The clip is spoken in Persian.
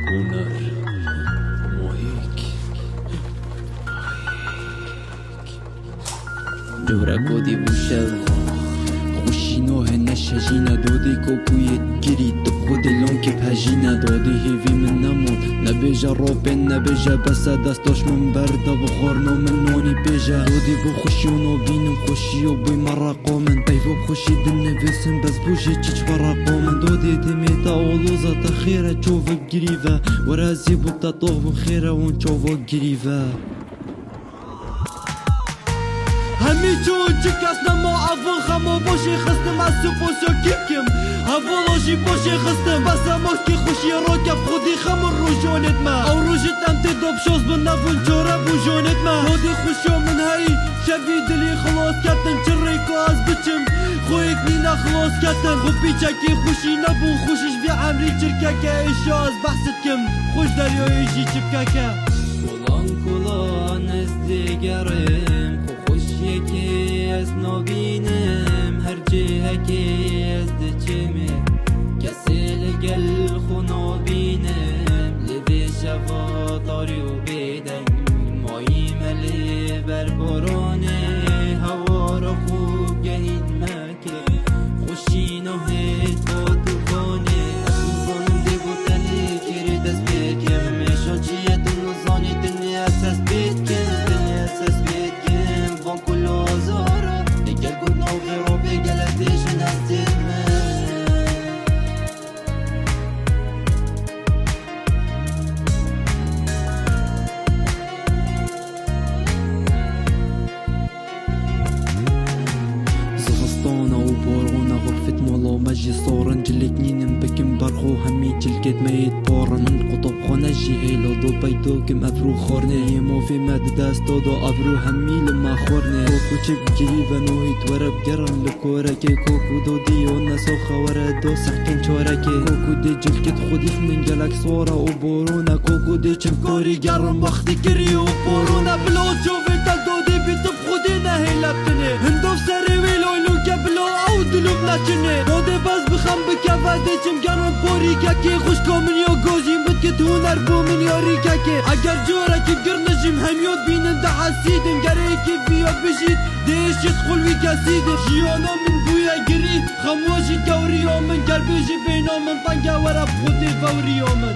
هنر محیک جورا دی بوشل خوشینوه نشجینا دودی کوکویت گیری تو خود لون که پجینا دودی هیوی من نمون نبیجا روپن نبیجا بسا دستاش من بردا بخورنو من نونی بیجا دودی بو خوشیونو بینم خوشیو بوی مراقو من بیفو خوشی دل نویسم بس بوشی چیچ براقو من دودی دمیتا اولوزا تا خیره چوفا گریفا ورازی بوتا طوف خیره ون چوفا گریفا همی چون چکس نمو اول خمو باشی خستم از سپوسو کیکم هفولوشی باشی خستم بس اماش که خوشی رو کف خودی خمون رو جونت ما او روشتم تدوب شوز بنفون چورا بو جونت ما خودی خوشی من هایی شبی دلی خلاص کتن چری که از بچم خویک نینا خلاص کتن خب بیچه که خوشی نبون خوشش بی عمری چرکه که ایشا از بحثت کم خوش دریایی جی چپکه که کلان کلان از دیگرم یکی از نبینم هر جهه که از دچمه کسی لگل خونو بینم لبی شفا طاری و بیدن مایی ملی بربرانه هوا را خوب گهید مکه خوشین و هید با توفانه زنم دی بوتنی کری دست بیکم میشا چیه دن و زانی دنی اساس بیکم مجي صورن جلك نينم بكم برخو همي جلكت ميت بورن من قطب خونجي هيلو دو بيتو كم افرو خورني يمو في مد داستو دو افرو همي لما خورني كوكو چك جريبا نوهيت ورب قرن لكوركي كوكو دو ديو نسو خوارا دو سحكن چوركي كوكو دي جلكت خوديف من جلك صورة وبورونا كوكو دي چمكوري قرن وقتي كري وبورونا بلو جوفي تلدو دي بيتب خودينا هيلبتني هندوف سري ويلو كبلو او دلوب نچنه دودي باز بخم بكفاده چم گرم پوری که خوش کامن یا گوزیم بد که هنر بو من یاری که اگر جورا که گرنجم همیود بینن ده حسیدم گره که بیا بشید دیش يدخل وی کسیده جیانا من بویا گری خموشی کوری من گر بیجی بینا من طنگا ورب خودی فوری من